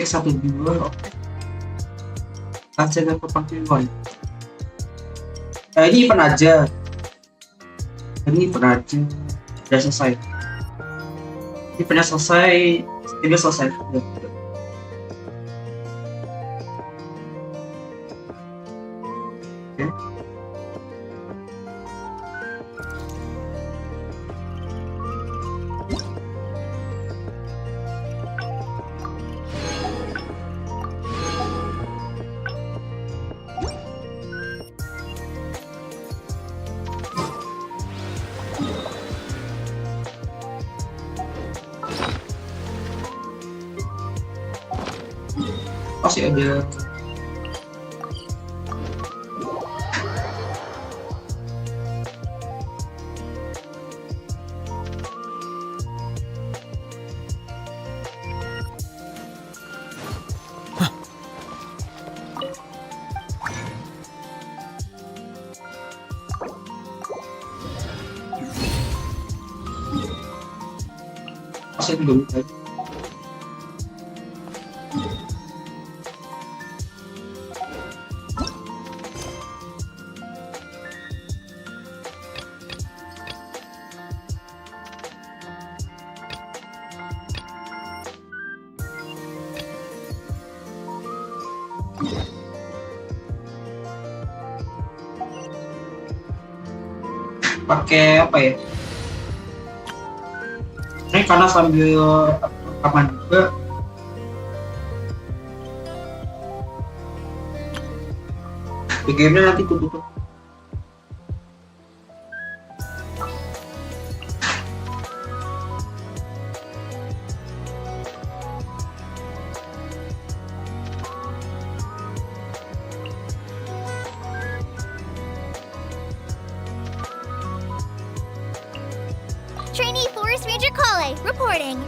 Cek 1 2, oke. Baca kleponkliwonyt. Nah, ini event aja. Ini event aja. Udah selesai. Eventnya selesai. Tidak selesai. Udah. Oke. Masih ada. Masih belum. Pakai apa ya? Ini karena sambil rekaman juga. Di gamenya nanti tutup. Trainee Forest Ranger Kale, reporting.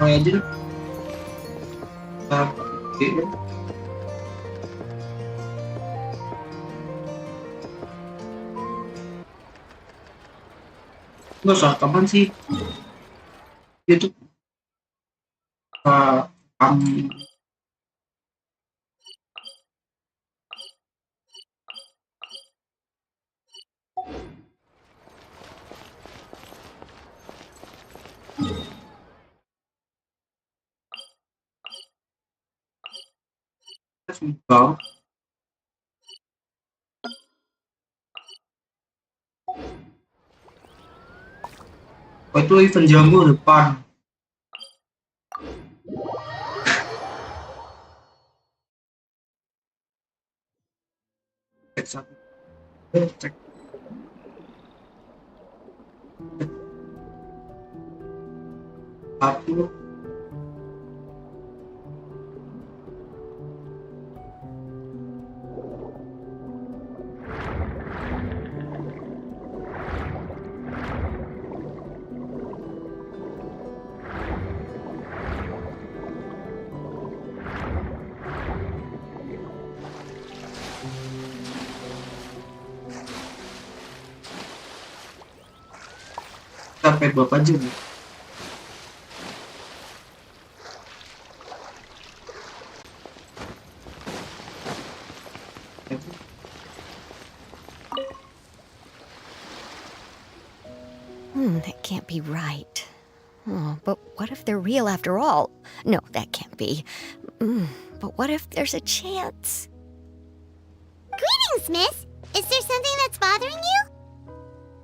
Mau aja deh. Oke. Nggak usah kapan sih? Itu kami sudah. Oh, itu event jamu depan. Cek 1. Cek. Satu. Sampai berapa jam? That can't be right. Oh, but what if they're real after all? No, that can't be. But what if there's a chance? Greetings, miss. Is there something that's bothering you?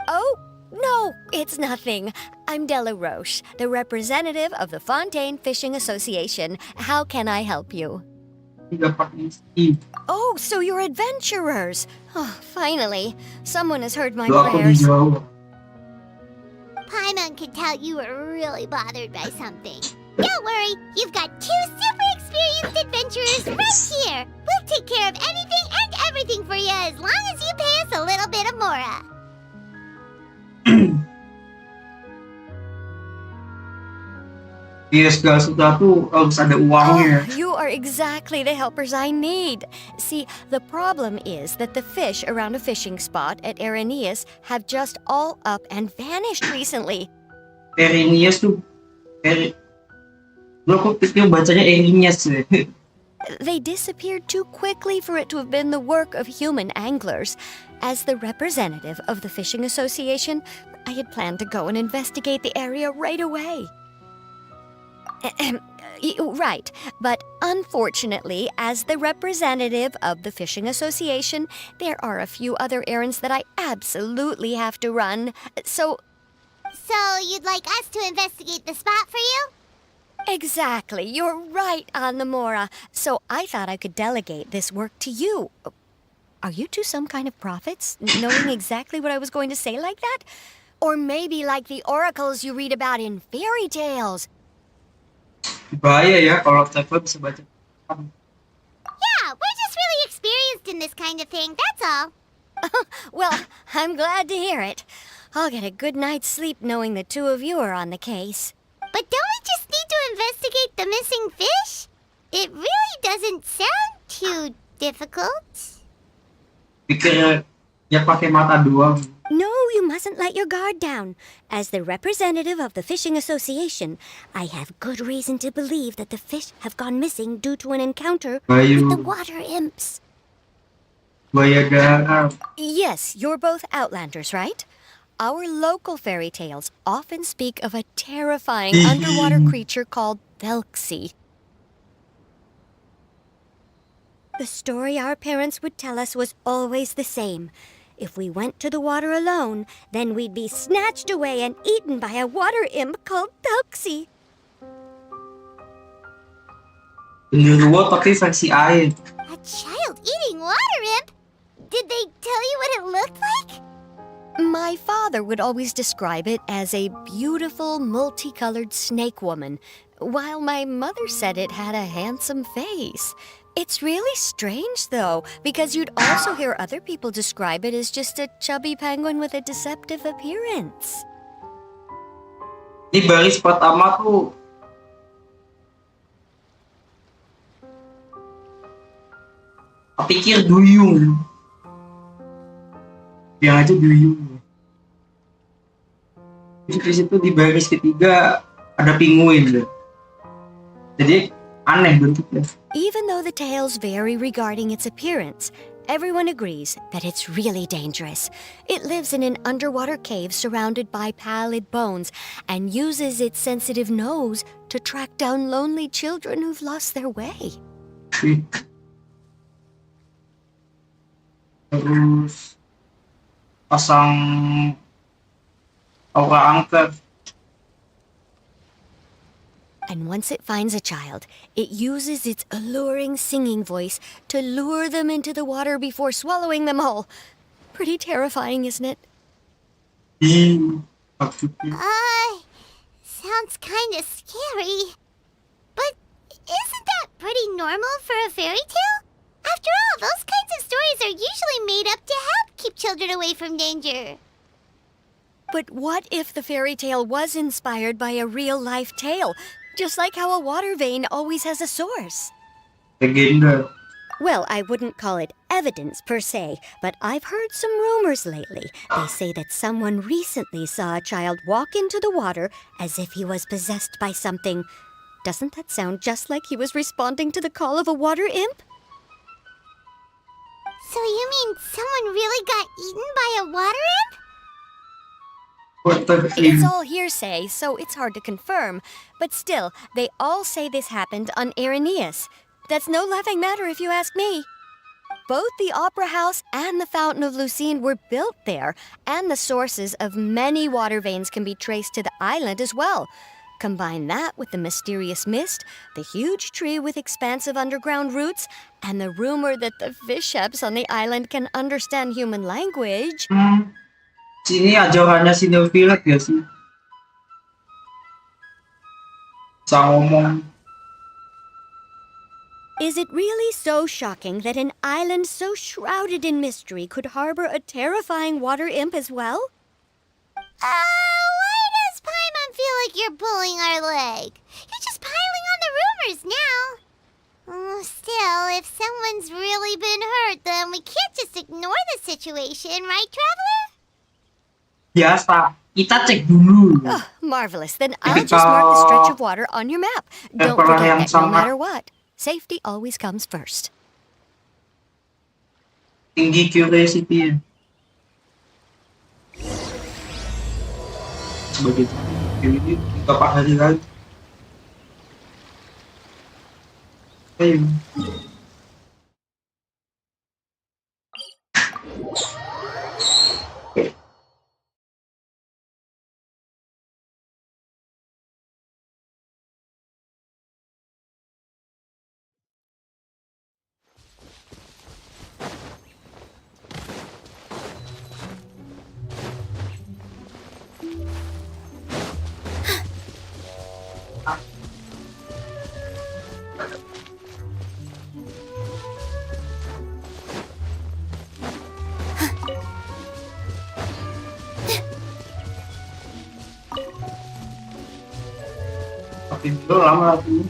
Oh, No, it's nothing. I'm Della Roche, the representative of the Fontaine Fishing Association. How can I help you? Tidak pakai Steve. Oh, so you're adventurers. Oh, finally. Someone has heard my Doa aku prayers. dijawab. Paimon could tell you were really bothered by something. Don't worry, you've got 2 super experienced adventurers right here. We'll take care of anything and everything for you as long as you pay us a little bit of mora. Iya, segala sesuatu harus ada uangnya. Oh, you are exactly the helpers I need. See, the problem is that the fish around a fishing spot at Irenaeus have just all up and vanished recently. Erinias tuh. Lo kok pikir bacanya Erinias ya? They disappeared too quickly for it to have been the work of human anglers. As the representative of the Fishing Association, I had planned to go and investigate the area right away. Right, but unfortunately, as the representative of the Fishing Association, there are a few other errands that I absolutely have to run. So you'd like us to investigate the spot for you? exactly, you're right on the Mora. So I thought I could delegate this work to you. Are you two some kind of prophets, knowing exactly what I was going to say like that? Or maybe like the oracles you read about in fairy tales? Bahaya ya kalau Trevor bisa baca. Yeah, we're just really experienced in this kind of thing, that's all. Well, I'm glad to hear it. I'll get a good night's sleep knowing the two of you are on the case. But don't we just need to investigate the missing fish? It really doesn't sound too difficult. Pikir ya pakai mata doang. No, you mustn't let your guard down. As the representative of the Fishing Association, I have good reason to believe that the fish have gone missing due to an encounter with the water imps. Bahaya garap. Yes, you're both Outlanders, right? Our local fairy tales often speak of a terrifying underwater creature called Thelxie. The story our parents would tell us was always the same. If we went to the water alone, then we'd be snatched away and eaten by a water imp called Thelxie. Genderuwo tapi versi air. A child-eating water imp? Did they tell you what it looked like? My father would always describe it as a beautiful, multicolored snake woman, while my mother said it had a handsome face. It's really strange, though, because you'd also hear other people describe it as just a chubby penguin with a deceptive appearance. Ini baris pertama tuh pikir duyung. Yang aja duyung. Di situ di baris ketiga ada penguin. Jadi aneh bentuknya. Even though the tales vary regarding its appearance, everyone agrees that it's really dangerous. It lives in an underwater cave surrounded by pallid bones and uses its sensitive nose to track down lonely children who've lost their way. Terus pasang aura angker. And once it finds a child, it uses its alluring singing voice to lure them into the water before swallowing them whole. Pretty terrifying, isn't it? Sounds kinda scary. But isn't that pretty normal for a fairy tale? After all, those kinds of stories are usually made up to help keep children away from danger. But what if the fairy tale was inspired by a real-life tale? Just like how a water vein always has a source. Legenda. Well, I wouldn't call it evidence per se, but I've heard some rumors lately. They say that someone recently saw a child walk into the water as if he was possessed by something. Doesn't that sound just like he was responding to the call of a water imp? So you mean someone really got eaten by a water imp? It's all hearsay, so it's hard to confirm. But still, they all say this happened on Irenaeus. That's no laughing matter if you ask me. Both the Opera House and the Fountain of Lucine were built there, and the sources of many water veins can be traced to the island as well. Combine that with the mysterious mist, the huge tree with expansive underground roots, and the rumor that the fish apes on the island can understand human language. Sini ajarannya Sinofilet ya sih? Bisa ngomong. Is it really so shocking that an island so shrouded in mystery could harbor a terrifying water imp as well? Why does Paimon feel like you're pulling our leg? You're just piling on the rumors now. Still, if someone's really been hurt, then we can't just ignore the situation, right, Traveler? Biasa, kita cek dulu. Oh, marvelous. Then I'll just mark the stretch of water on your map. Don't forget that no matter what, safety always comes first. Tinggi curiosity. Sebagai ini beberapa hari lagi. Ayo. Tapi dulu lama lagi.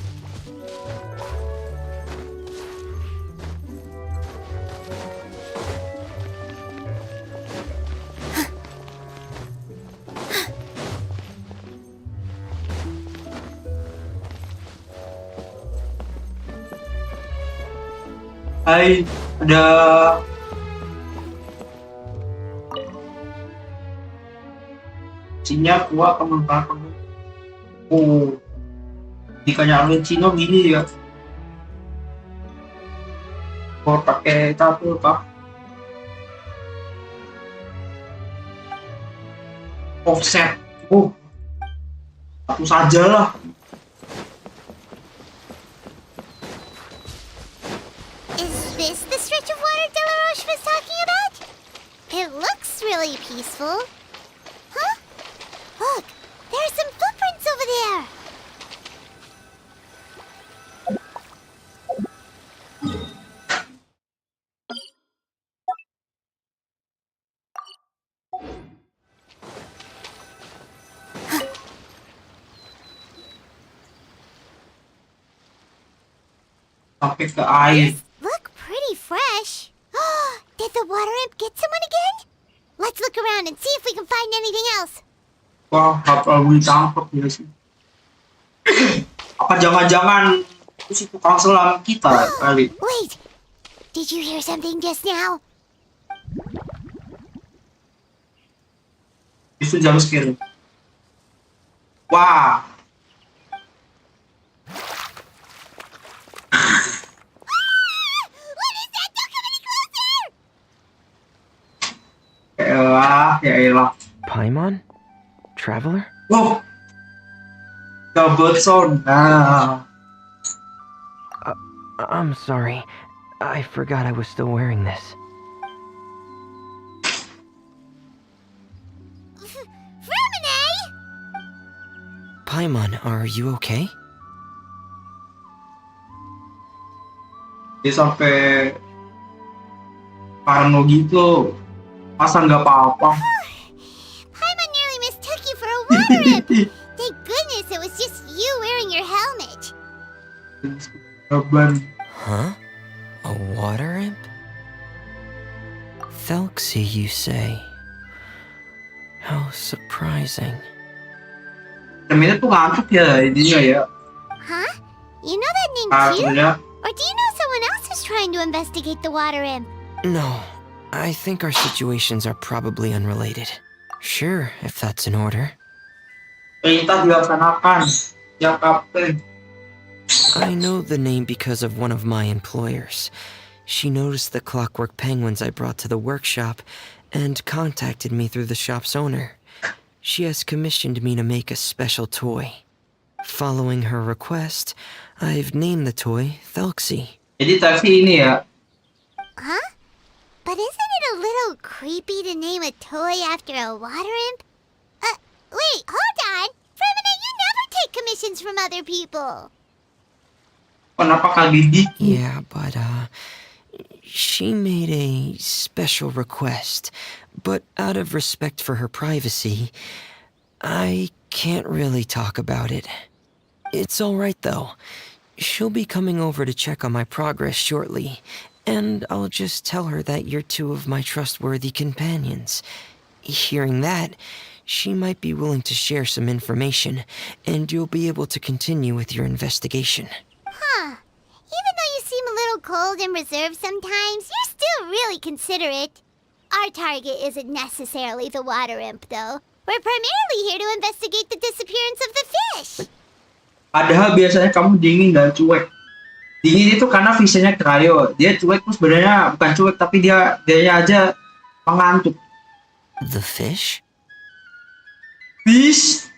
Hai, ada sinyal kuat teman-teman. Oh, jika Cino gini ya. Oh, pakai tato apa? Offset. Oh, aku saja lah. Is this the stretch of water Delaroche was talking about? It looks really peaceful. Huh? Look, there are some footprints over there. Sampai ke air. Look pretty fresh. Did the water imp get someone again? Let's look around and see if we can find anything else. Wah, bakal ditangkap ya sih. Apa jangan-jangan itu si tukang selam kita kali? Wait, did you hear something just now? Itu jam scare. Wah. What is that? Don't come any closer! Ya elah. Paimon? Traveler? Wow. Double sound. I'm sorry. I forgot I was still wearing this. Vermine! Paimon, are you okay? Dia sampai parno gitu. Masa nggak apa-apa? Paimon nearly mistook you for a water imp. Thank goodness it was just you wearing your helmet. Beban. Huh? A water imp? Thelxie, you say? How surprising. Terminnya tuh ngantuk ya ininya ya. Huh? You know that name too? Sebenarnya Or do you know someone else is trying to investigate the water imp? No, I think our situations are probably unrelated. Sure, if that's in order. perintah dilaksanakan. Ya kapten. I know the name because of one of my employers. She noticed the clockwork penguins I brought to the workshop and contacted me through the shop's owner. She has commissioned me to make a special toy. Following her request, I've named the toy Thelxie. Jadi taksi ini ya. Huh? But isn't it a little creepy to name a toy after a water imp? Wait, hold on. Fremina, you never take commissions from other people. Kenapa kali dikit? Yeah, but, she made a special request, but out of respect for her privacy, I can't really talk about it. It's alright though. She'll be coming over to check on my progress shortly, and I'll just tell her that you're two of my trustworthy companions. Hearing that, she might be willing to share some information, and you'll be able to continue with your investigation. Huh. Even though you seem a little cold and reserved sometimes, you're still really considerate. Our target isn't necessarily the water imp, though. We're primarily here to investigate the disappearance of the fish. Padahal biasanya kamu dingin dan cuek. Dingin itu karena visinya cryo. Dia cuek tuh sebenarnya bukan cuek tapi dianya aja mengantuk. The fish? Fish.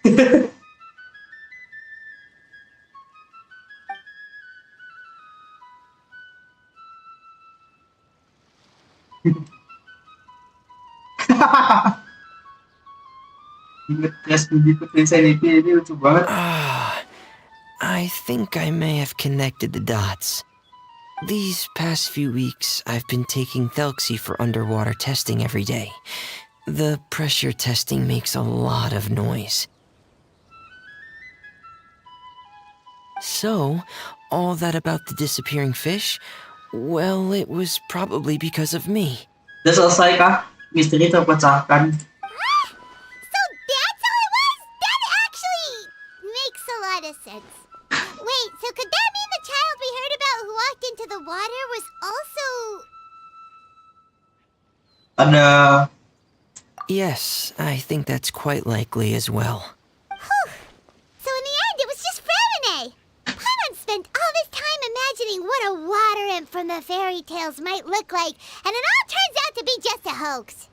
Ingat tes begitu insanity ini lucu banget. I think I may have connected the dots. These past few weeks, I've been taking Thelxie for underwater testing every day. The pressure testing makes a lot of noise. So, all that about the disappearing fish? Well, it was probably because of me. Udah selesai kah? Misteri terpecahkan. So that's how it was? That actually makes a lot of sense. Wait, so could that mean the child we heard about who walked into the water was also... Ada Yes, I think that's quite likely as well. Whew. So in the end, it was just Fremine. Paimon spent all this time imagining what a water imp from the fairy tales might look like, and it all turns out to be just a hoax.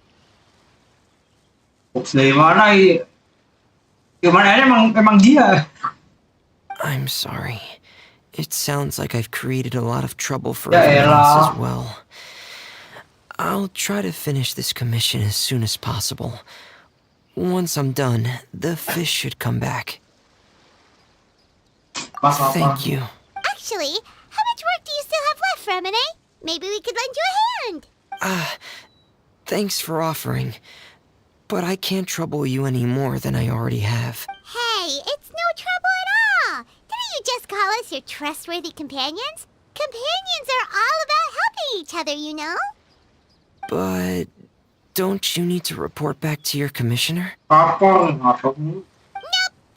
hoax dari mana ya? Gimana emang dia? I'm sorry. It sounds like I've created a lot of trouble for Ya everyone else elah. as well. I'll try to finish this commission as soon as possible. Once I'm done, the fish should come back. Pas apa? Thank you. Actually, how much work do you still have left, Fremine? Maybe we could lend you a hand. Thanks for offering, but I can't trouble you any more than I already have. Hey, it's no trouble at all. Didn't you just call us your trustworthy companions? Companions are all about helping each other, you know? But don't you need to report back to your commissioner? Apa? Nope,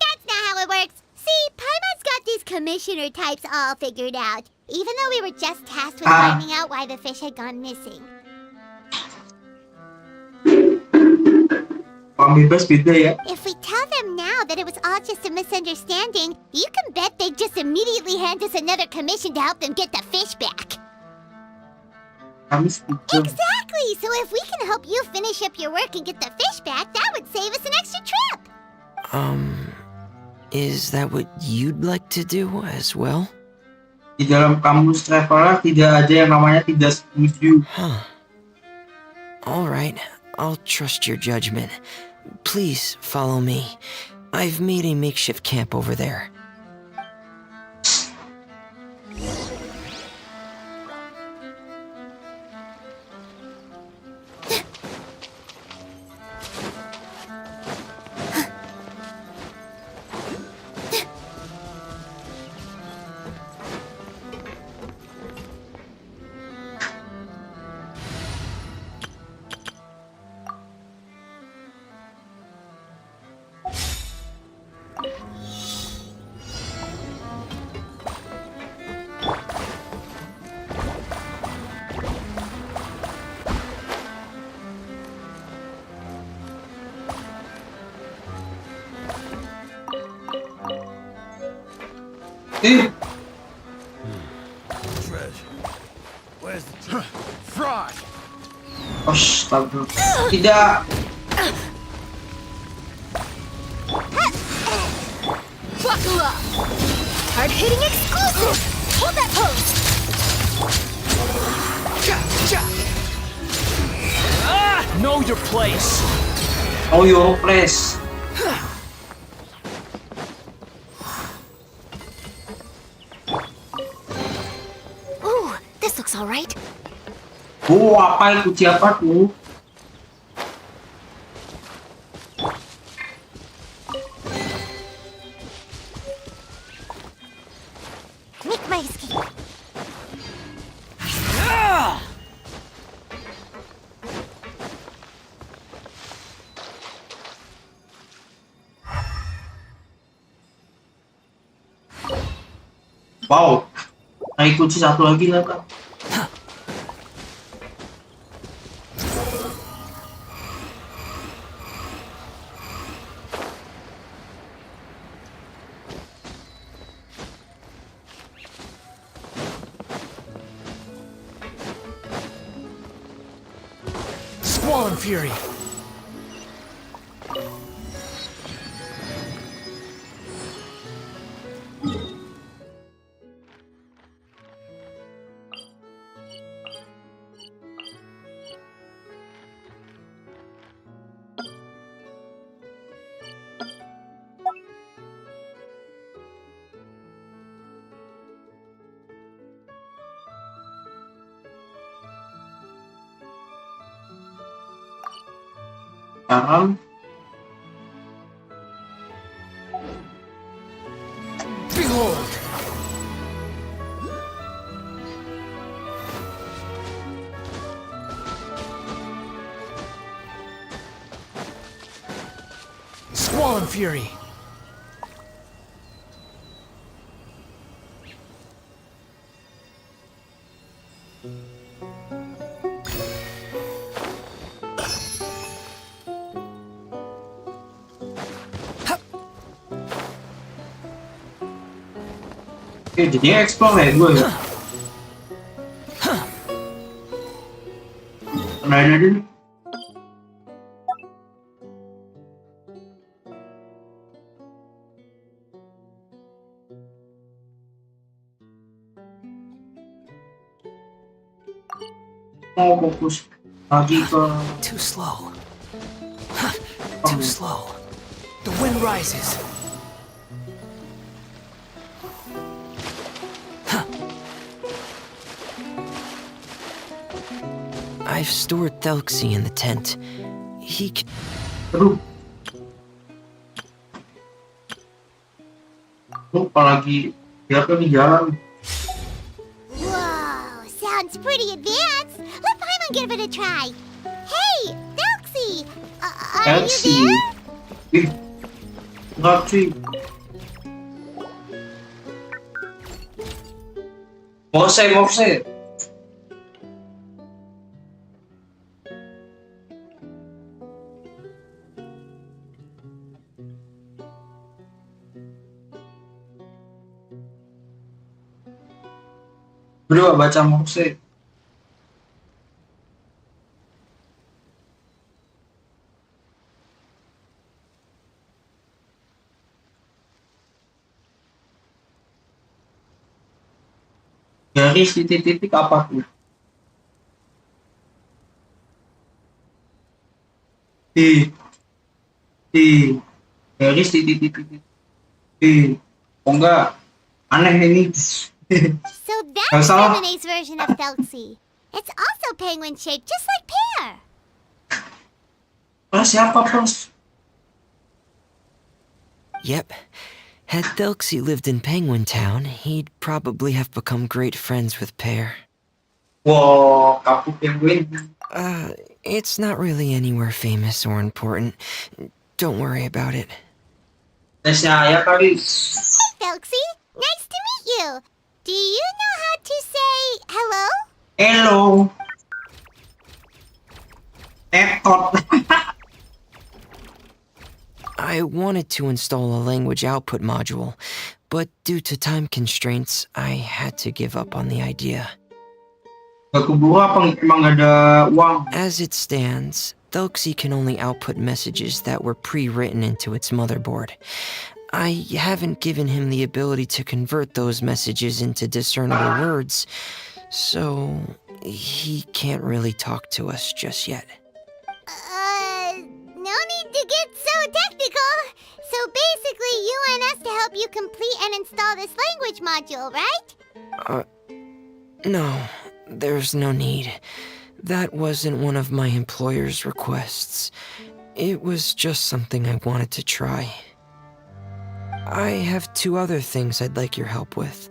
that's not how it works. See, Paimon's got these commissioner types all figured out, even though we were just tasked with finding out why the fish had gone missing. Orang bebas beda ya. If we tell them now that it was all just a misunderstanding, you can bet they'd just immediately hand us another commission to help them get the fish back. Kami setuju. Exactly! So if we can help you finish up your work and get the fish back, that would save us an extra trip! Is that what you'd like to do as well? Di dalam kamus traveler tidak ada yang namanya tidak setuju. Huh. Alright, I'll trust your judgment. Please follow me. I've made a makeshift camp over there. Where's the fraud? Astaga. Tidak. Buckle up! Hard-hitting exclusive! Hold that pose! Know your place. Oh, your place. Ooh, this looks all right. Oh, apa itu? Siapa tuh? Make my escape. Wow. Naik kunci satu lagi lah kan. Squall and fury. Sekarang Behold. Squall and fury. jadinya explore ya gue ya. Kenalin aja nih. Mau fokus lagi ke Too slow. Too slow. The wind rises. I've stored Thelxie in the tent. He can... aduh. Apalagi dia kan di jalan. Whoa, sounds pretty advanced. Let Paimon give it a try. Hey, Delxie! Are you Elsie. there? Ih, enggak sih. Morse. Berdua baca Morse. Garis titik-titik apa tuh? Di garis titik-titik. Oh enggak, aneh ini. So Nggak that's salah. Lemonade's version of Delxie. It's also penguin-shaped, just like Pear. Siapa Pros? Yep. Had Thelxie lived in Penguin Town, he'd probably have become great friends with Pear. Wow, kapu penguin. It's not really anywhere famous or important. Don't worry about it. Tesnya ayah kali. Hey, Delxie! Nice to meet you! Do you know how to say hello? Hello. Etot. I wanted to install a language output module, but due to time constraints, I had to give up on the idea. Gak keburu apa emang gak ada uang? As it stands, Thelxie can only output messages that were pre-written into its motherboard. I haven't given him the ability to convert those messages into discernible words, so he can't really talk to us just yet. No need to get so technical. So basically, you want us to help you complete and install this language module, right? No, there's no need. That wasn't one of my employer's requests. It was just something I wanted to try. I have 2 other things I'd like your help with.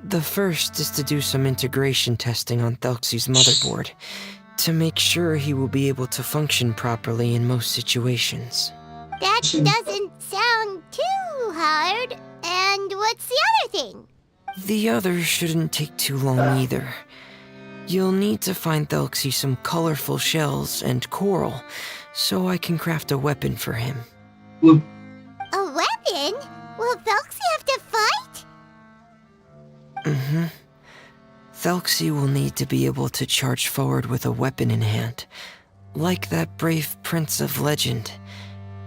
The first is to do some integration testing on Thelxie's motherboard, to make sure he will be able to function properly in most situations. That doesn't sound too hard. And what's the other thing? The other shouldn't take too long either. You'll need to find Thelxie some colorful shells and coral, so I can craft a weapon for him. A weapon? Will Thelxie have to fight? Mm-hmm. Thelxie will need to be able to charge forward with a weapon in hand, like that brave prince of legend.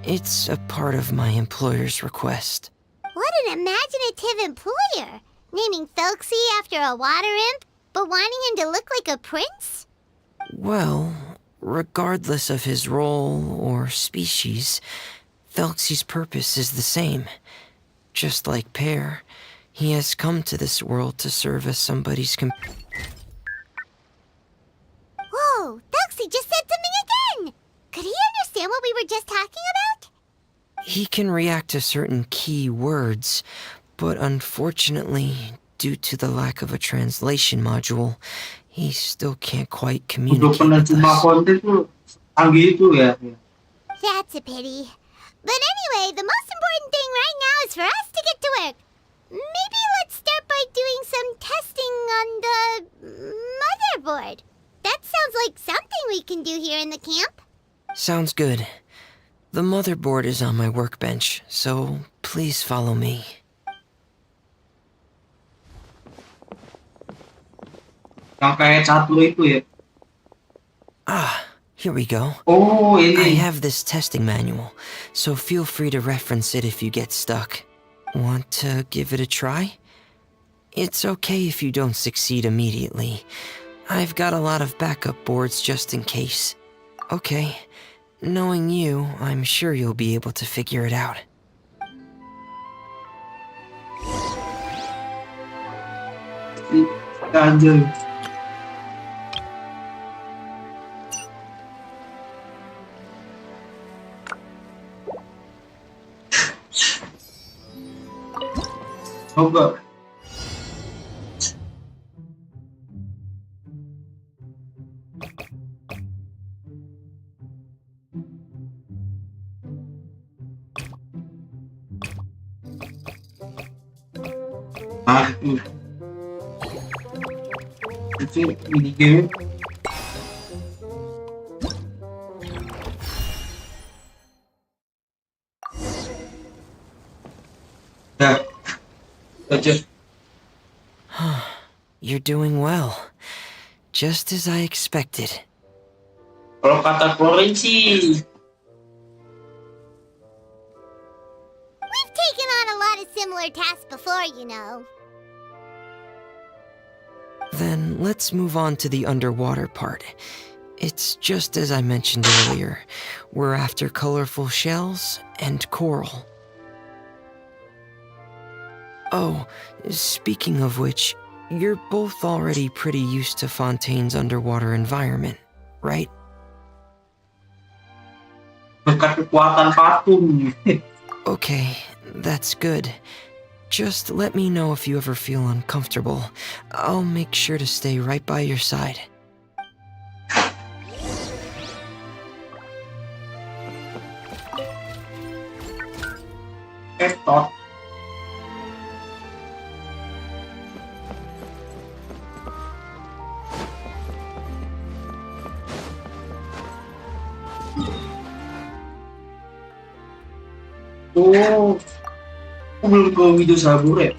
It's a part of my employer's request. What an imaginative employer! Naming Thelxie after a water imp, but wanting him to look like a prince? Well, regardless of his role or species, Thelxie's purpose is the same. Just like Pear, he has come to this world to serve as somebody's Whoa, Thelxie just said something again! Could he understand what we were just talking about? He can react to certain key words, but unfortunately, due to the lack of a translation module, he still can't quite Udah communicate pernah with cuma us. konten tuh canggih itu ya. That's a pity. But anyway, the most important thing right now is for us to get to work. Maybe let's start by doing some testing on the motherboard. That sounds like something we can do here in the camp. Sounds good. The motherboard is on my workbench, so please follow me. Yang kayak catur itu ya. Ah, here we go. Oh I ini. have this testing manual, so feel free to reference it if you get stuck. Want to give it a try? It's okay if you don't succeed immediately. I've got a lot of backup boards just in case. Okay, knowing you, I'm sure you'll be able to figure it out. Anjir. Coba. Itu mini game. Dah. Aja. You're doing well. Just as I expected. Kalau kata Korin sih, We've taken on a lot of similar tasks before, you know. Then let's move on to the underwater part. It's just as I mentioned earlier. We're after colorful shells and coral. Oh, speaking of which, you're both already pretty used to Fontaine's underwater environment, right? berkat kekuatan patung. Okay, that's good. Just let me know if you ever feel uncomfortable. I'll make sure to stay right by your side. Stop. Oh, aku belum ke video sabur ya.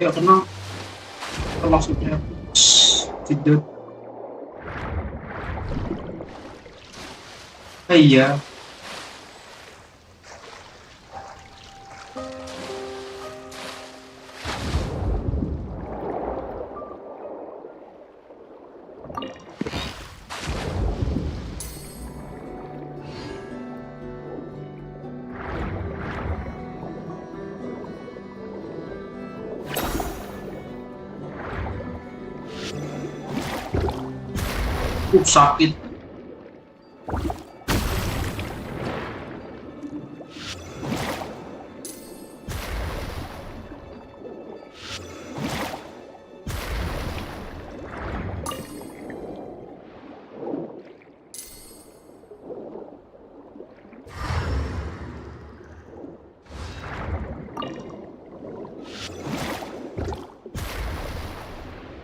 Ya tenang, itu maksudnya. Tidak. Iya. Sakit.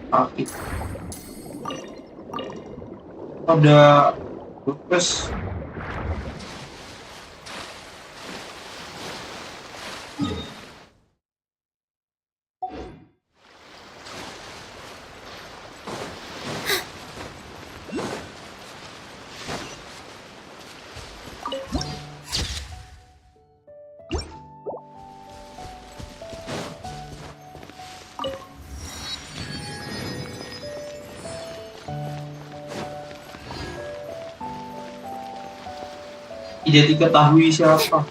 Sakit. Ada terus tidak diketahui siapa.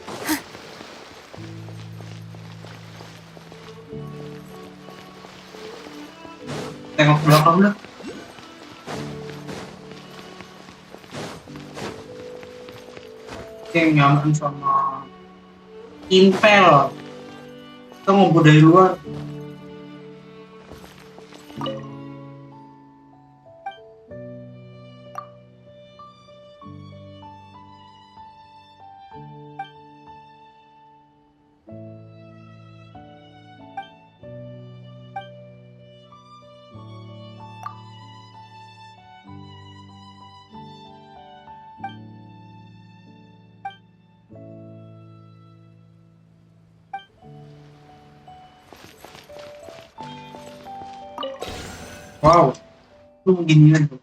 Tengok belakang lah. Yang nyambung sama Impel. Kita ngobrol dari luar. Wow, itu beginian tuh.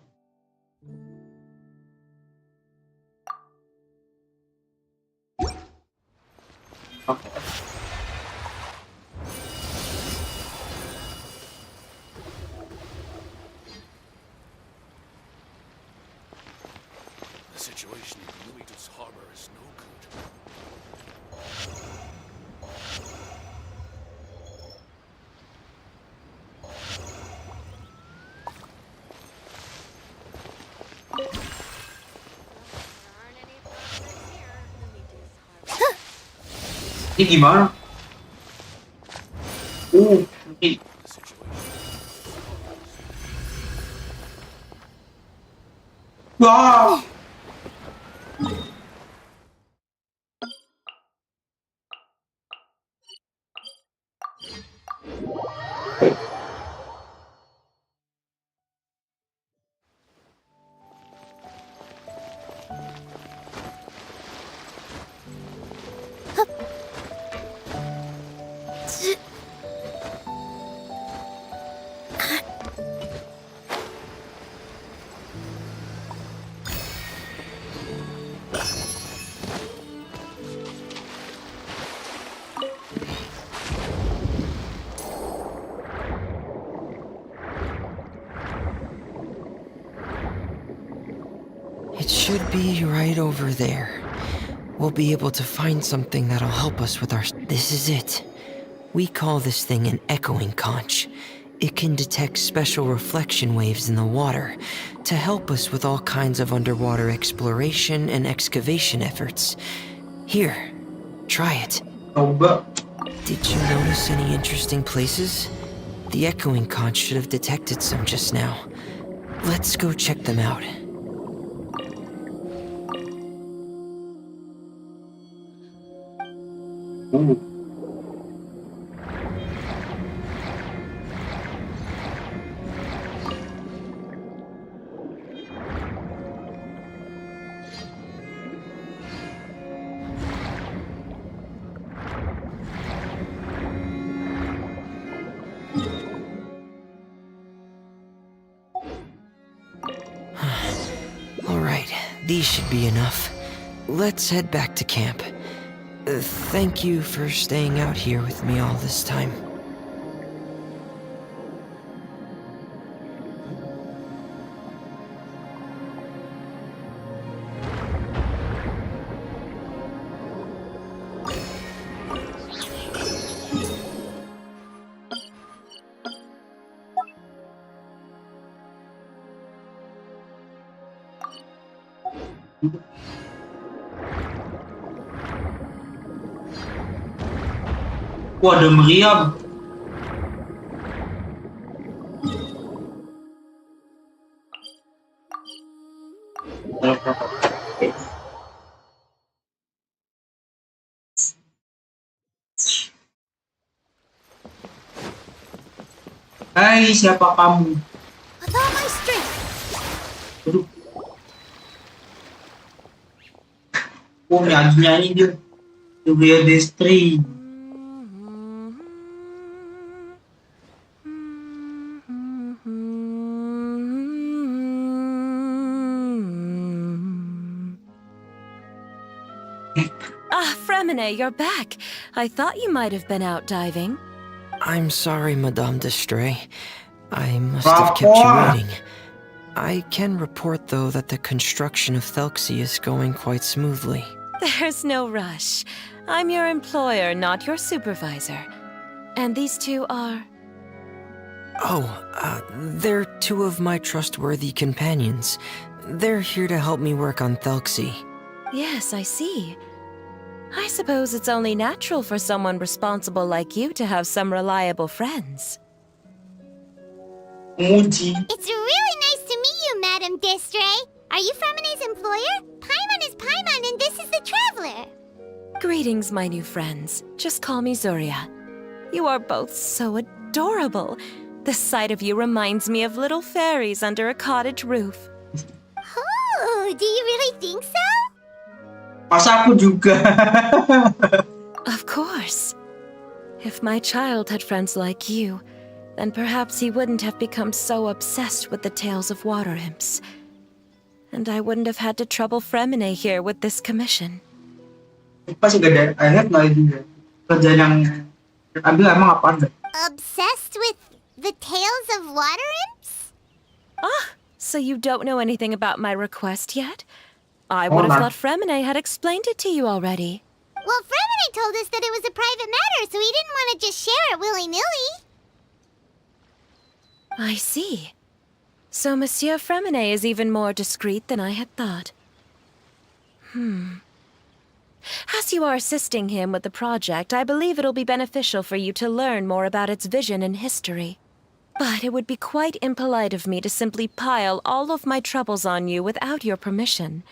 Oke. The situation in Nuita's harbor is no good. Ini gimana? Nanti. The situation. Wow. It should be right over there. We'll be able to find something that'll help us with our... This is it. We call this thing an echoing conch. It can detect special reflection waves in the water to help us with all kinds of underwater exploration and excavation efforts. Here, try it. Coba. Did you notice any interesting places? The echoing conch should have detected some just now. Let's go check them out. these should be enough. Let's head back to camp. Thank you for staying out here with me all this time. Wah, ada meriam. Hai, siapa kamu? With all my strength. Aduh. Oh, nyanyi dia. Julia Destri. Ah, Fremine, you're back. I thought you might have been out diving. I'm sorry, Madame Destray. I must have kept you waiting. I can report, though, that the construction of Thelxie is going quite smoothly. There's no rush. I'm your employer, not your supervisor. And these two are... Oh, they're two of my trustworthy companions. They're here to help me work on Thelxie. Yes, I see. I suppose it's only natural for someone responsible like you to have some reliable friends. Muji. It's really nice to meet you, Madame Destray. Are you Fremine's employer? Paimon is Paimon, and this is the Traveler. Greetings, my new friends. Just call me Zuria. You are both so adorable. The sight of you reminds me of little fairies under a cottage roof. Oh, do you really think so? Pas aku juga. Of course. If my child had friends like you, then perhaps he wouldn't have become so obsessed with the tales of water imps. And I wouldn't have had to trouble Fremine here with this commission. Pas juga ada. I have no idea. Kerjaan yang ambil emang apaan deh? Obsessed with the tales of water imps? Ah, so you don't know anything about my request yet? I would have thought Fremine had explained it to you already. Well, Fremine told us that it was a private matter, so he didn't want to just share it willy-nilly. I see. So Monsieur Fremine is even more discreet than I had thought. As you are assisting him with the project, I believe it'll be beneficial for you to learn more about its vision and history. But it would be quite impolite of me to simply pile all of my troubles on you without your permission.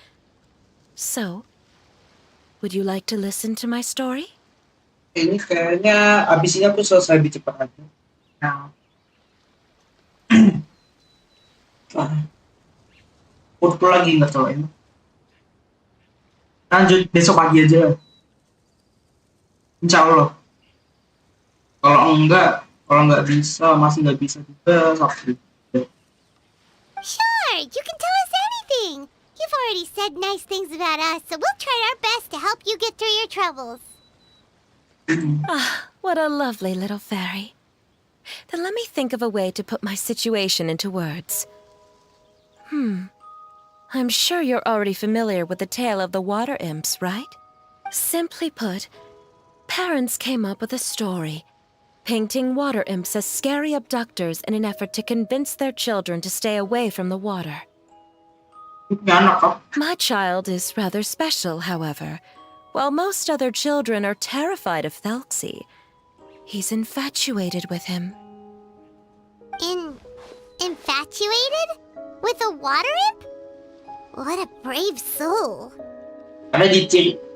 So, would you like to listen to my story? Ini kayaknya abis ini aku selesai lebih cepat aja. Nah. Foto lagi nggak tahu ini. Lanjut besok pagi aja. Insya Allah. Kalau nggak bisa, masih nggak bisa juga Sabtu. Sure, you can tell us anything. You've already said nice things about us, so we'll try our best to help you get through your troubles. Ah, what a lovely little fairy. Then let me think of a way to put my situation into words. I'm sure you're already familiar with the tale of the water imps, right? Simply put, parents came up with a story, painting water imps as scary abductors in an effort to convince their children to stay away from the water. My child is rather special, however. While most other children are terrified of Thelxie, he's infatuated with him. Infatuated? With a water imp? What a brave soul. Karena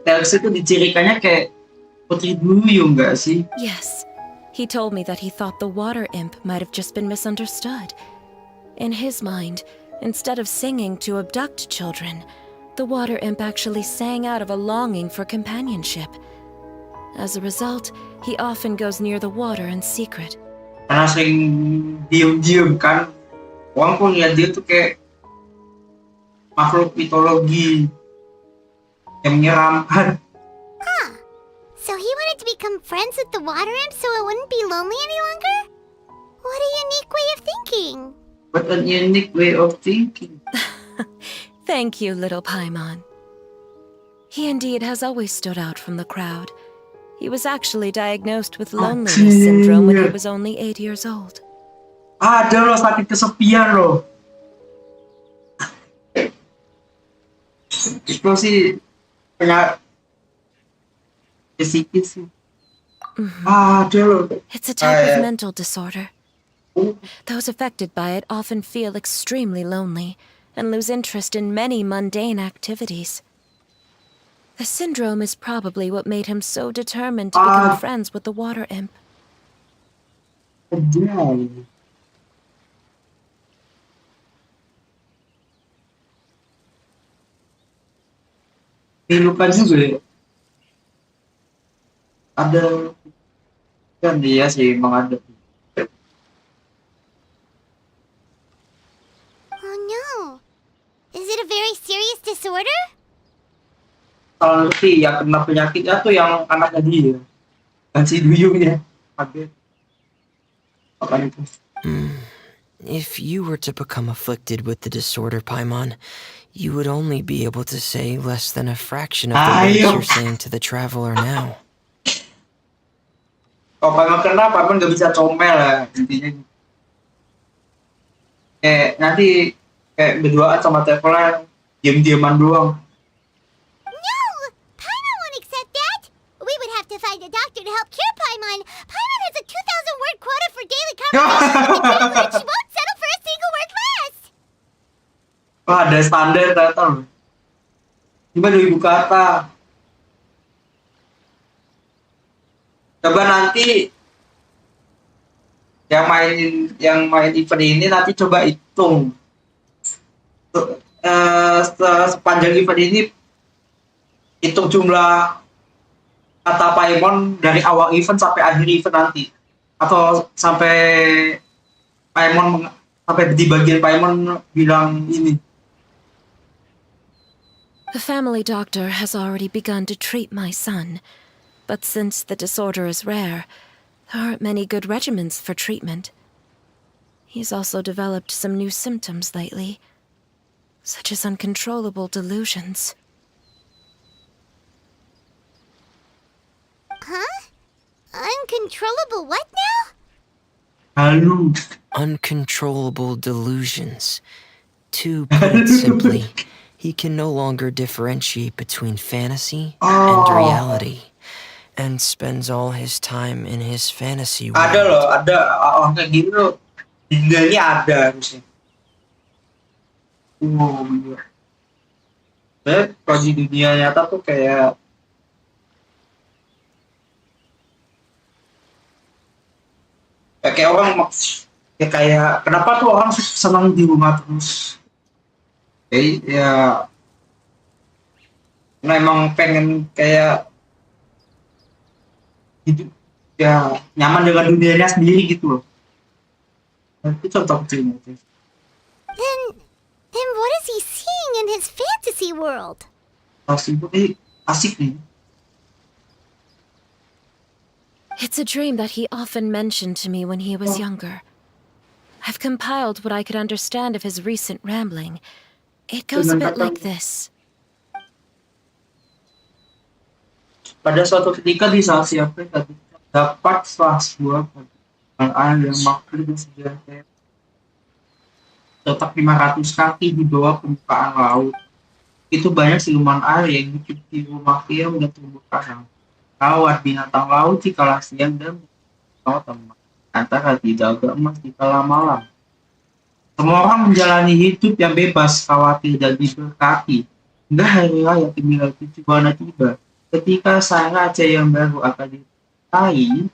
Thelxie itu dicirikannya kayak putri duyung nggak sih? Yes. He told me that he thought the water imp might have just been misunderstood. In his mind, instead of singing to abduct children, the water imp actually sang out of a longing for companionship. As a result, he often goes near the water in secret. Karena sering diem-diem kan. Orang pun lihat dia tuh kayak makhluk mitologi yang menyeramkan. So he wanted to become friends with the water imp so it wouldn't be lonely any longer? What a unique way of thinking. What a unique way of thinking. Thank you, little Paimon. He indeed has always stood out from the crowd. He was actually diagnosed with loneliness syndrome when he was only 8 years old. Ada loh sakit kesepian loh. Itu sih penyakit psikis sih. Ada loh. It's a type yeah. of mental disorder. Those affected by it often feel extremely lonely and lose interest in many mundane activities. The syndrome is probably what made him so determined to become friends with the water imp. Ada. Lupa juga ya. Ada kan dia sih emang ada. Oh no. Is it a very serious disorder? Kalau ngerti yang kena penyakitnya tuh yang anaknya dia kan si duyungnya ada apa itu. If you were to become afflicted with the disorder, Paimon, you would only be able to say less than a fraction of the words you're saying to the traveler now. Kalau Paimon kena, Paimon nggak bisa comel lah intinya. Nanti kayak berduaan sama traveler diam-diaman doang. No! Paimon won't accept that! We would have to find a doctor to help cure Paimon. Paimon has a 2,000-word quota for daily conversation with the critical and she won't settle for a single word less! Wah, ada standar ternyata loh. Cuma 2.000 kata. Coba nanti yang main event ini nanti coba hitung sepanjang event ini, hitung jumlah kata Paimon dari awal event sampai akhir event nanti, atau sampai Paimon sampai di bagian Paimon bilang ini. The family doctor has already begun to treat my son, but since the disorder is rare, there aren't many good regimens for treatment. He's also developed some new symptoms lately, such as uncontrollable delusions. Huh? Uncontrollable what now? Halu. Uncontrollable delusions. To put it simply, he can no longer differentiate between fantasy and reality, and spends all his time in his fantasy world. Ada loh, ada orang kayak gini loh. Di dunia ini ada harusnya. Iya. Kalau di dunia nyata tuh kayak orang kayak kenapa tuh orang senang di rumah terus? Ya, emang pengen kayak hidup ya nyaman dengan dunianya sendiri gitu loh. Itu contoh kecilnya. Then what is he seeing in his fantasy world? Asik nih. It's a dream that he often mentioned to me when he was younger. I've compiled what I could understand of his recent rambling. It goes a bit like this. Pada suatu ketika di saat siapa tadi dapat sebuah air yang makhluk dan sejarah letak 500 kaki di bawah permukaan laut. Itu banyak siluman air yang hidup di rumah dia dan terumbu karang. Kawat binatang laut di kala siang dan teman antara dijaga emas di kala malam. Semua orang menjalani hidup yang bebas, khawatir dan diberkati. Hingga hari raya ke-97 tiba. Ketika sang raja yang baru akan dikatai,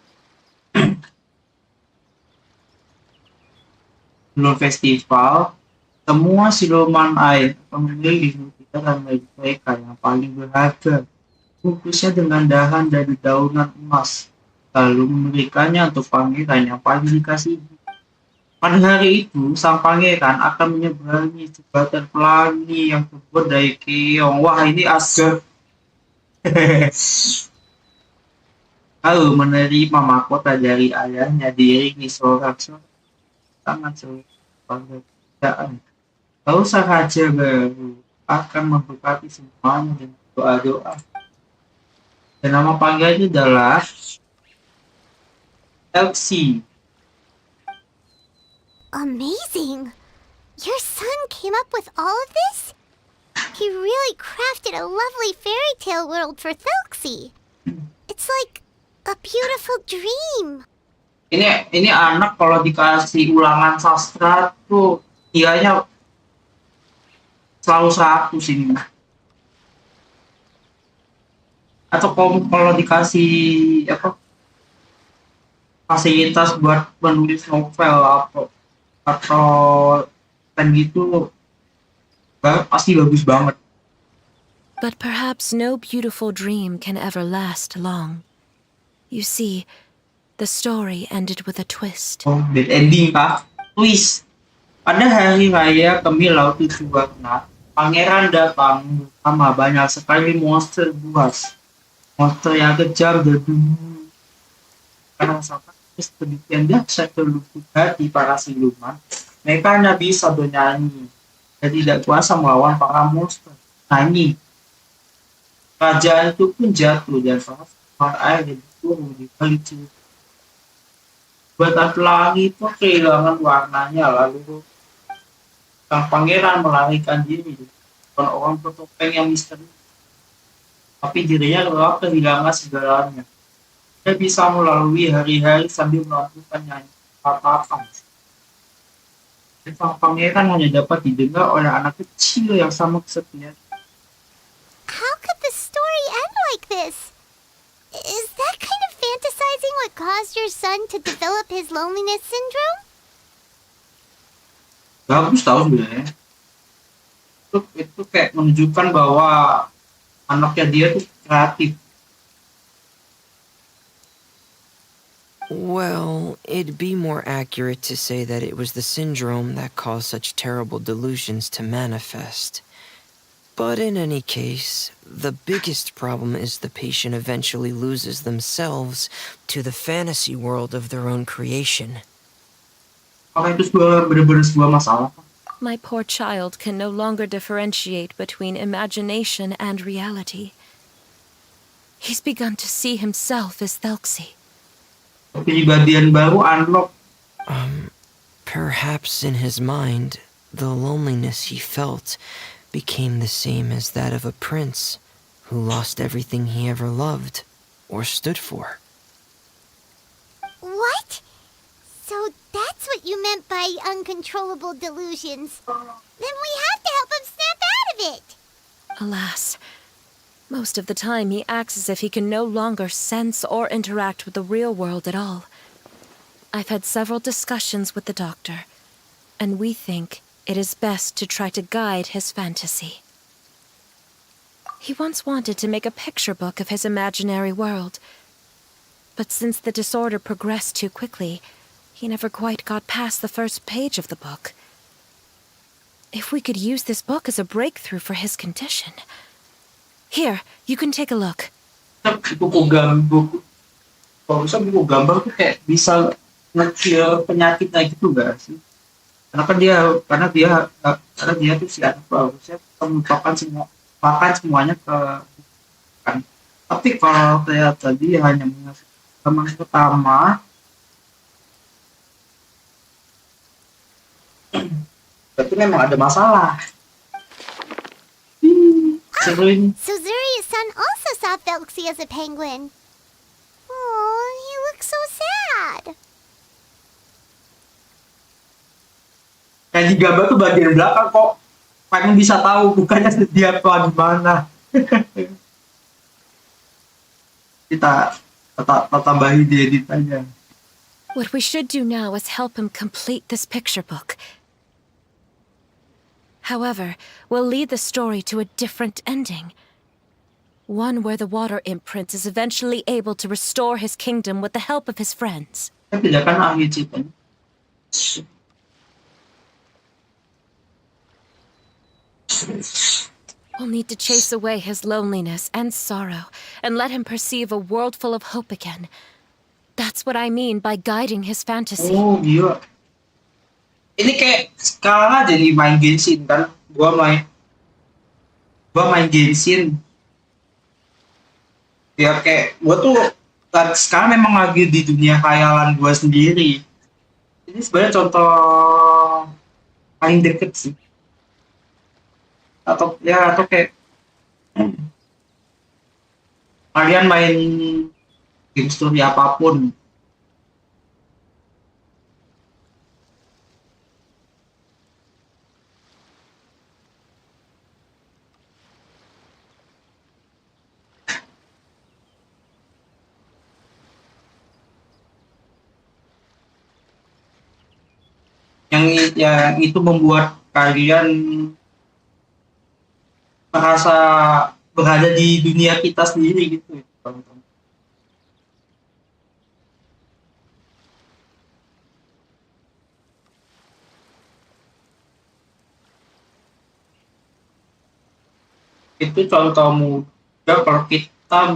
belum festival, semua siluman air memilih kita dan mereka yang paling berharga. Bungkusnya dengan dahan dari daunan emas, lalu memberikannya untuk pangeran yang paling dikasihi. Pada hari itu, sang pangeran akan menyeberangi jembatan pelangi yang terbuat dari keong. Wah, ini agak lalu menerima mahkota dari ayahnya diiringi sorak-sorai tangan sebagai kerajaan. Lalu sang raja baru akan memberkati semuanya dengan doa-doa. Dan nama panggilannya adalah Elsie. Amazing! Your son came up with all of this? He really crafted a lovely fairy tale world for Thelxie. It's like a beautiful dream. Ini anak kalau dikasih ulangan sastra tuh ianya selalu 100 ini. Atau kalau dikasih apa fasilitas buat menulis novel atau kan gitu pasti bagus banget. But perhaps no beautiful dream can ever last long. You see, the story ended with a twist. Oh, bad ending kah? Twist. Pada hari raya kami laut tujuh warna, pangeran datang bersama banyak sekali monster buas. Monster yang kejam dan dulu. Karena sampai sedemikian dahsyat terluput hati para siluman, mereka hanya bisa bernyanyi dan tidak kuasa melawan para monster. Nyanyi. Kerajaan itu pun jatuh dan para siluman air dan turun di balik cerita. Jembatan pelangi itu kehilangan warnanya, lalu sang pangeran melarikan diri dengan orang bertopeng yang misteri. Tapi dirinya telah kehilangan segalanya. Dia bisa melalui hari-hari sambil melakukan nyanyi kata-kata. Sang pangeran hanya dapat didengar oleh anak kecil yang sama kesepian. How could the story end like this? Is that kind of fantasizing what caused your son to develop his loneliness syndrome? Bagus tahu sebenarnya. Itu kayak menunjukkan bahwa anaknya dia tuh kreatif. Well, it'd be more accurate to say that it was the syndrome that caused such terrible delusions to manifest. But in any case, the biggest problem is the patient eventually loses themselves to the fantasy world of their own creation. Apakah itu benar-benar sebuah masalah? My poor child can no longer differentiate between imagination and reality. He's begun to see himself as Thelxie. Kepribadian baru unlock. Perhaps in his mind, the loneliness he felt became the same as that of a prince who lost everything he ever loved or stood for. What? So that's what you meant by uncontrollable delusions. Then we have to help him snap out of it. Alas, most of the time he acts as if he can no longer sense or interact with the real world at all. I've had several discussions with the doctor, and we think it is best to try to guide his fantasy. He once wanted to make a picture book of his imaginary world, but since the disorder progressed too quickly, he never quite got past the first page of the book. If we could use this book as a breakthrough for his condition. Here, you can take a look. Buku gambar, kalau bisa buku gambar tuh kayak bisa ngecil penyakitnya gitu gak sih? Karena dia tuh si anak harusnya melupakan semua, makan semuanya ke kan. Tapi kalau ternyata dia hanya mengasih gambar pertama, berarti memang ada masalah. Seru ini. So Zuri's son also saw Thelxie as a penguin. Oh, he looks so sad. Kayak di gambar tuh bagian belakang kok pengen bisa tahu bukannya dia tuh gimana. Kita tambahin di editannya. What we should do now is help him complete this picture book. However, we'll lead the story to a different ending. One where the water imp prince is eventually able to restore his kingdom with the help of his friends. Kan tidak kan akhir ceritanya. We'll need to chase away his loneliness and sorrow and let him perceive a world full of hope again. That's what I mean by guiding his fantasy. Oh gila. Ini kayak sekarang aja nih main Genshin kan. Gua main Genshin. Ya kayak gua tuh sekarang memang lagi di dunia khayalan gua sendiri. Ini sebenarnya contoh paling deket sih. Atau kayak kalian main game story apapun. Yang itu membuat kalian merasa berada di dunia kita sendiri gitu. Itu contoh mudah kalau kita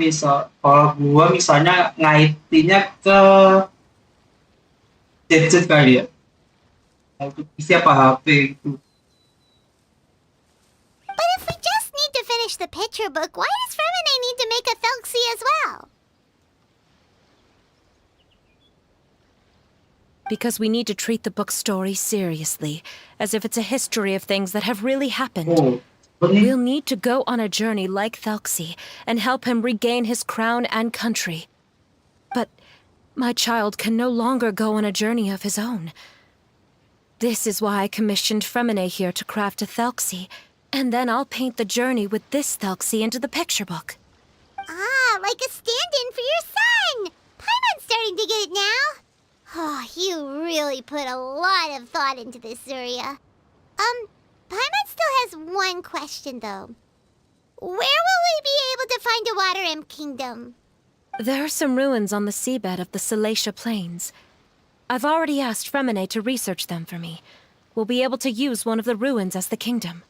kalau gua misalnya ngaitinnya ke gadget kali ya. Mau itu PC apa HP gitu. But if we just need to finish the picture book, why does Fremine need to make a Thelxie as well? Because we need to treat the book story seriously, as if it's a history of things that have really happened. Oh, ini We'll need to go on a journey like Thelxie and help him regain his crown and country. But my child can no longer go on a journey of his own. This is why I commissioned Fremine here to craft a Thelxie, and then I'll paint the journey with this Thelxie into the picture book. Ah, like a stand-in for your son! Paimon's starting to get it now. Oh, you really put a lot of thought into this, Zuria. Paimon still has one question, though. Where will we be able to find a Water Imp Kingdom? There are some ruins on the seabed of the Salacia Plains. I've already asked Fremine to research them for me. We'll be able to use one of the ruins as the kingdom.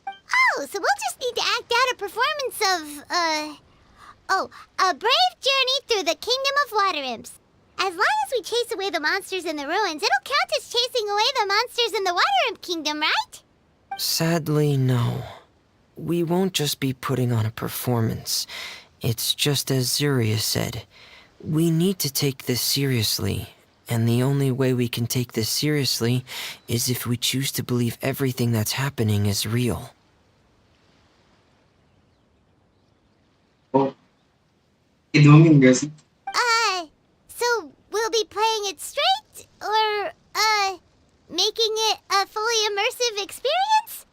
Oh, so we'll just need to act out a performance of, a brave journey through the Kingdom of Water Imps. As long as we chase away the monsters in the ruins, it'll count as chasing away the monsters in the Water Imp Kingdom, right? Sadly, no. We won't just be putting on a performance. It's just as Zuria said. We need to take this seriously. And the only way we can take this seriously is if we choose to believe everything that's happening is real. oh, hidungin gak sih? So we'll be playing it straight, or, making it a fully immersive experience?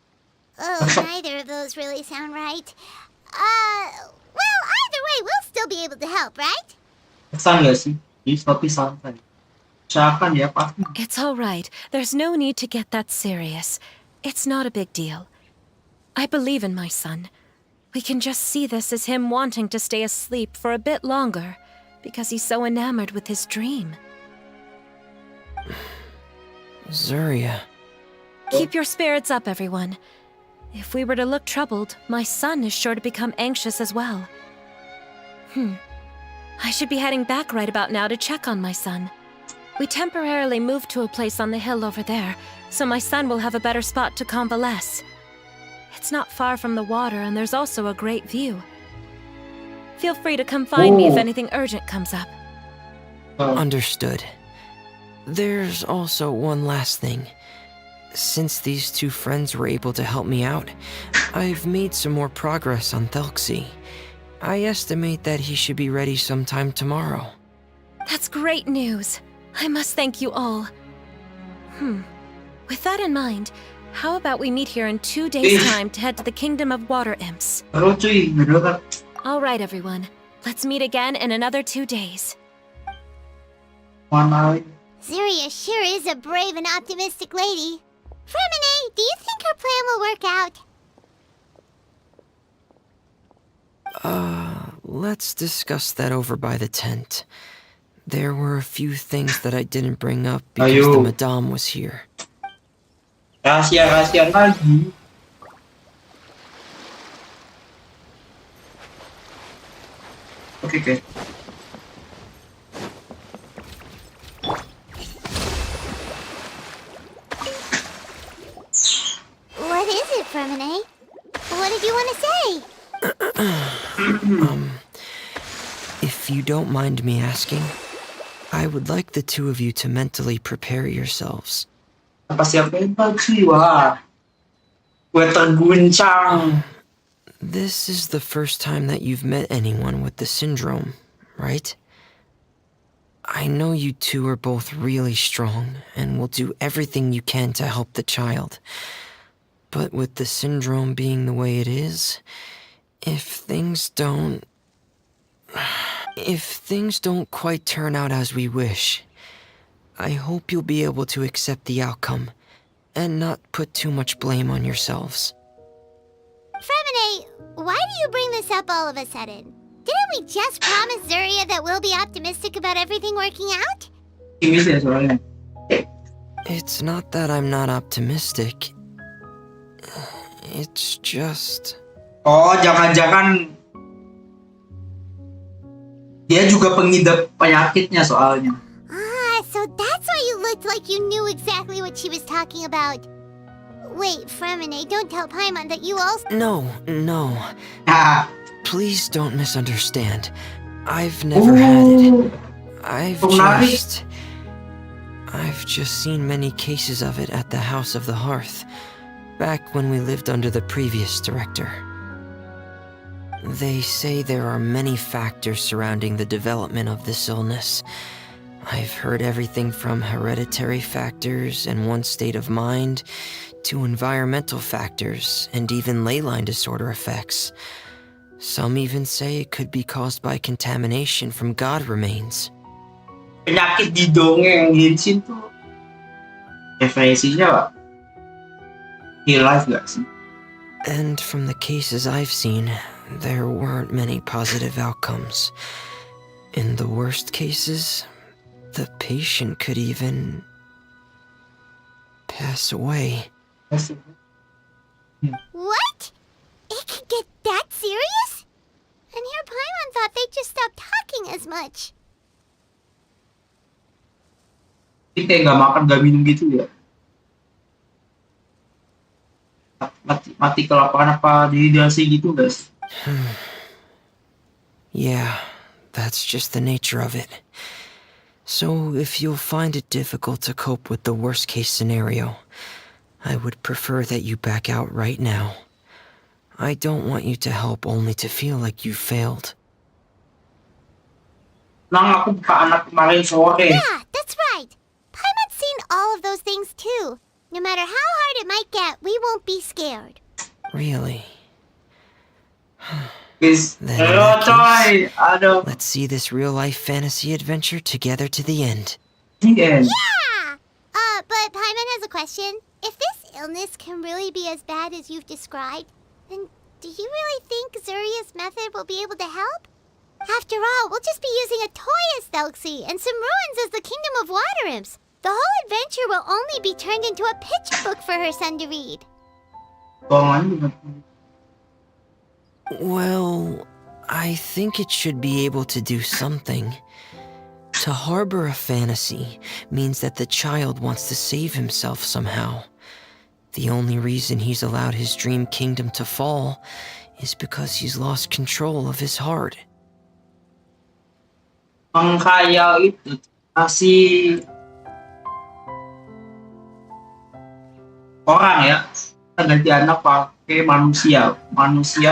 Oh, neither of those really sound right. Well, either way, we'll still be able to help, right? Kesan gak sih? Tapi santai. Usahakan ya pasti. It's all right. There's no need to get that serious. It's not a big deal. I believe in my son. We can just see this as him wanting to stay asleep for a bit longer, because he's so enamored with his dream. Zuria. Keep your spirits up, everyone. If we were to look troubled, my son is sure to become anxious as well. I should be heading back right about now to check on my son. We temporarily moved to a place on the hill over there, so my son will have a better spot to convalesce. It's not far from the water, and there's also a great view. Feel free to come find me if anything urgent comes up. Understood. There's also one last thing. Since these two friends were able to help me out, I've made some more progress on Thelxie. I estimate that he should be ready sometime tomorrow. That's great news. I must thank you all. With that in mind, how about we meet here in 2 days' time to head to the Kingdom of Water Imps? Pero cuy, bener kan? All right, everyone. Let's meet again in another 2 days. Mana? Zuria sure is a brave and optimistic lady. Fremine, do you think her plan will work out? Let's discuss that over by the tent. There were a few things that I didn't bring up because the Ayo. Madame was here. Rahasia-rahasia lagi. Oke. What is it, Fremine? What did you want to say? If you don't mind me asking, I would like the two of you to mentally prepare yourselves. Apa siapin sih? Wah, gue terguncang. This is the first time that you've met anyone with the syndrome, right? I know you two are both really strong and will do everything you can to help the child. But with the syndrome being the way it is, if things don't quite turn out as we wish, I hope you'll be able to accept the outcome and not put too much blame on yourselves. Fremine, why do you bring this up all of a sudden? Didn't we just promise Zuria that we'll be optimistic about everything working out? Optimis ya soalnya. It's not that I'm not optimistic. It's just... Oh, jangan-jangan dia juga pengidap penyakitnya soalnya. Ah, so that's why you looked like you knew exactly what she was talking about. Wait, Fremine, don't tell Paimon that you also... No. Nah, Please don't misunderstand. I've never had it. I've just seen many cases of it at the House of the Hearth, back when we lived under the previous director. They say there are many factors surrounding the development of this illness. I've heard everything from hereditary factors and one's state of mind, to environmental factors, and even ley line disorder effects. Some even say it could be caused by contamination from god remains. penyakit di dongeng Genshin tuh definisinya real life gak sih? And from the cases I've seen, there weren't many positive outcomes. In the worst cases, the patient could even pass away. What? It could get that serious? And here Paimon thought they'd just stop talking as much. Ini kayak gak makan gak minum gitu ya. Mati kelaparan apa dehidrasi gitu guys. Yeah, that's just the nature of it. So if you'll find it difficult to cope with the worst case scenario, I would prefer that you back out right now. I don't want you to help only to feel like you failed. Nang aku buka anak kemarin sore. Yeah, that's right. Paimon's seen all of those things too. No matter how hard it might get, we won't be scared. Really? Guys, Then in ayo that coy, aduh. Let's see this real-life fantasy adventure together to the end. The end. Yeah! But Paimon has a question. If this illness can really be as bad as you've described, then do you really think Zuria's method will be able to help? After all, we'll just be using a toy as Thelxie and some ruins as the Kingdom of Water Imps. The whole adventure will only be turned into a picture book for her son to read. Bawangan juga. Well, I think it should be able to do something. To harbor a fantasy means that the child wants to save himself somehow. The only reason he's allowed his dream kingdom to fall is because he's lost control of his heart. Menghayal itu masih orang ya. Kita ganti anak pakai manusia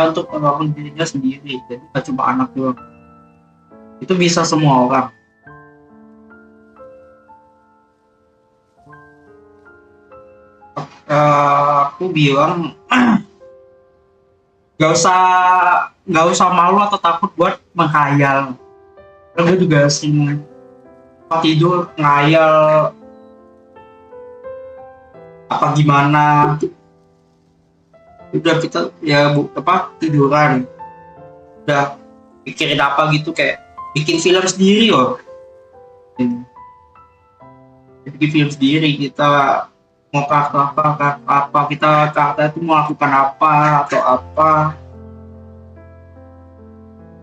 untuk melakukan dirinya sendiri, jadi nggak cuma anak doang. Itu bisa semua orang. Aku bilang nggak usah malu atau takut buat menghayal. Karena gue juga sering tidur ngayal apa gimana. Udah kita ya tiduran, udah pikirin apa gitu, kayak bikin film sendiri loh. Bikin film sendiri, kita mau karakter apa, kita karakter itu mau lakukan apa atau apa,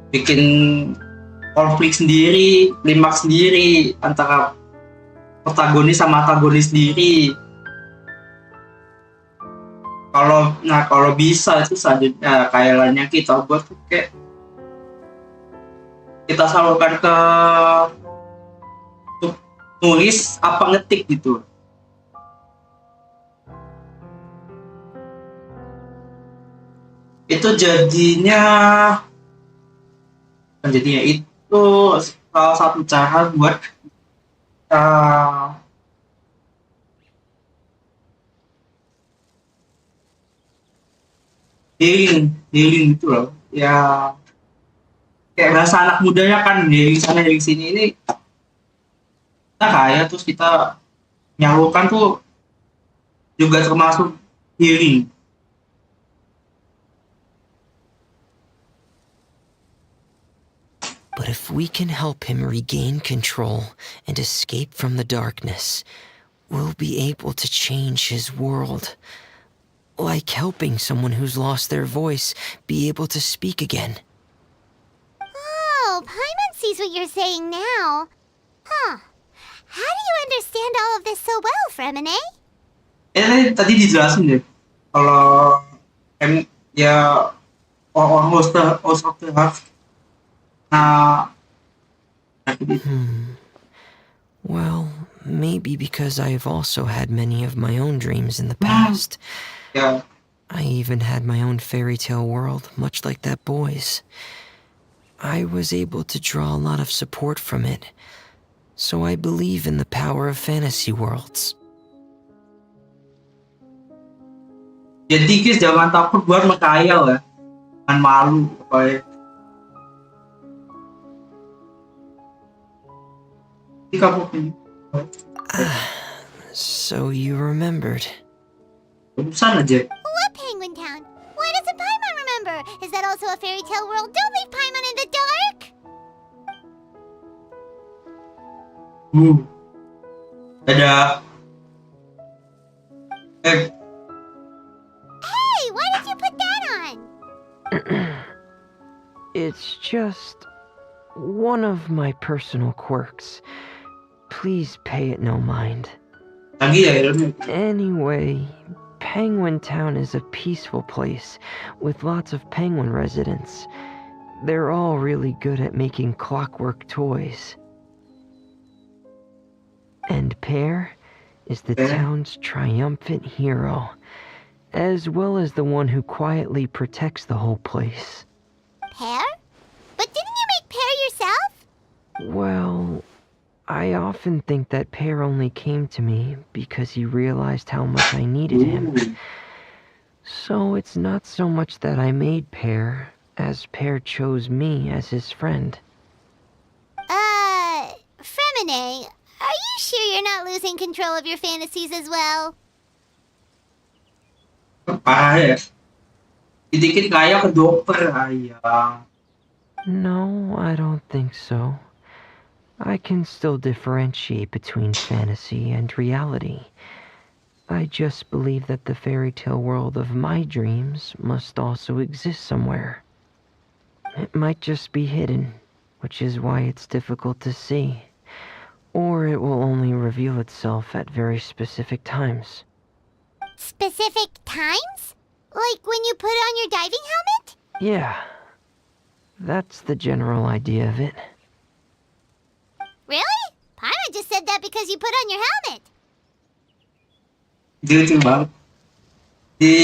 bikin konflik sendiri, klimaks sendiri antara protagonis sama antagonis sendiri. Kalau bisa itu selanjutnya kayaknya kita buat kayak kita salurkan ke nulis apa ngetik gitu. Itu jadinya itu salah satu cara buat uh, healing gitu loh ya, kayak bahasa anak mudanya kan healing sana healing sini. Ini kita kaya terus kita nyalurkan tuh juga termasuk healing. But if we can help him regain control and escape from the darkness, we'll be able to change his world. Like helping someone who's lost their voice be able to speak again. Oh, Paimon sees what you're saying now. Huh. How do you understand all of this so well, Fremine? Tadi dijelasin deh kalau ya host of the heart. Nah, Well, maybe because I've also had many of my own dreams in the past. ya I even had my own fairy tale world, much like that boy's. I was able to draw a lot of support from it, so I believe in the power of fantasy worlds. jadi guys jangan takut buat menghayal ya, jangan malu pokoknya. Jadi kamu So you remembered. urusan aja. What Penguin Town? Why doesn't Paimon remember? Is that also a fairy tale world? Don't leave Paimon in the dark! Dadah. Hey, why did you put that on? It's just one of my personal quirks. Please pay it no mind. Lagi ya Ilmi. Anyway, Penguin Town is a peaceful place with lots of penguin residents. They're all really good at making clockwork toys. And Pear is the Pear? town's triumphant hero, as well as the one who quietly protects the whole place. Pear? But didn't you make Pear yourself? Well, I often think that Pear only came to me because he realized how much I needed him. So it's not so much that I made Pear, as Pear chose me as his friend. Fremine, are you sure you're not losing control of your fantasies as well? Parah ya. Dikit kaya ke dokter ayah. No, I don't think so. I can still differentiate between fantasy and reality. I just believe that the fairy tale world of my dreams must also exist somewhere. It might just be hidden, which is why it's difficult to see. Or it will only reveal itself at very specific times. Specific times? Like when you put on your diving helmet? Yeah, that's the general idea of it. Really? Paimon just said that because you put on your helmet. Lucu banget. Di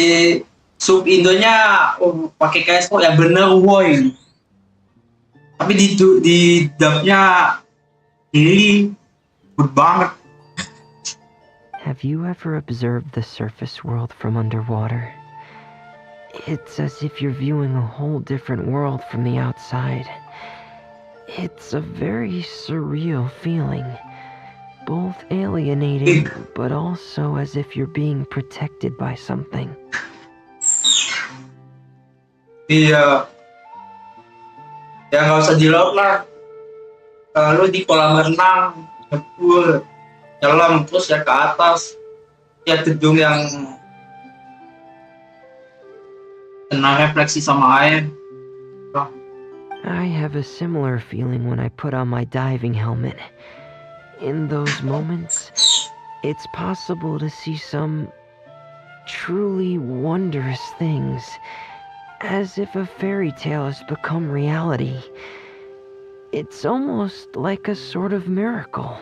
sub Indonya pakai KSO ya bener woi. Tapi di dubnya ini good banget. Have you ever observed the surface world from underwater? It's as if you're viewing a whole different world from the outside. It's a very surreal feeling, both alienating, but also as if you're being protected by something. Iya. Ya nggak usah di laut lah. Lalu di kolam renang, nyebur, nyelam terus ya ke atas. Ya gedung yang kena refleksi sama air. I have a similar feeling when I put on my diving helmet. In those moments, it's possible to see some truly wondrous things, as if a fairy tale has become reality. It's almost like a sort of miracle.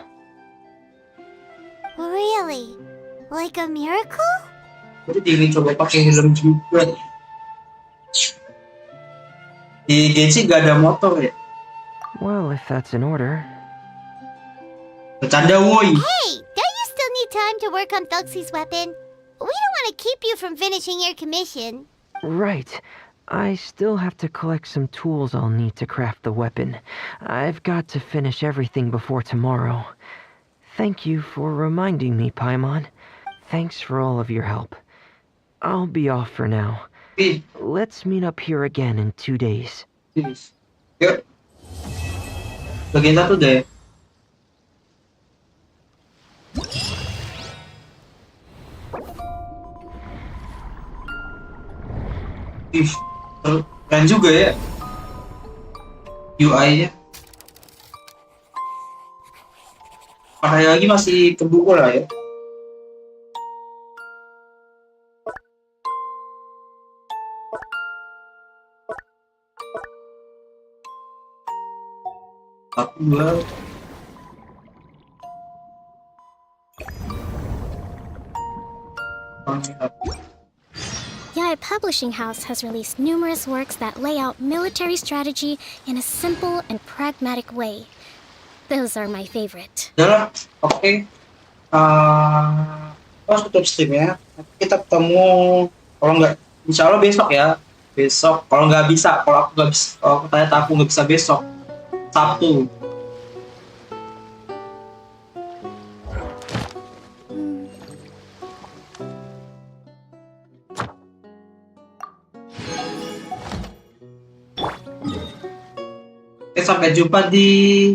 Really? Like a miracle? Jadi tinggal coba pakai helm juga. Di Genshin gak ada motor ya. Well, if that's in order. Bercanda woi. Hey, don't you still need time to work on Thuxie's weapon? We don't want to keep you from finishing your commission. Right. I still have to collect some tools I'll need to craft the weapon. I've got to finish everything before tomorrow. Thank you for reminding me, Paimon. Thanks for all of your help. I'll be off for now. Ih, Let's meet up here again in 2 days. please. Yuk. Bagian satu deh. Ih, keren juga ya UI-nya. Hari lagi masih kebuka lah ya. Satu dua. Yaya Publishing House has released numerous works that lay out military strategy in a simple and pragmatic way. Those are my favorite. Udah lah, oke. Pas tutup streamnya. Nanti kita ketemu kalau nggak, insya Allah besok ya. Besok kalau nggak bisa, kalau aku nggak bisa, kalau ternyata aku nggak bisa besok, Sabtu. Oke, sampai jumpa di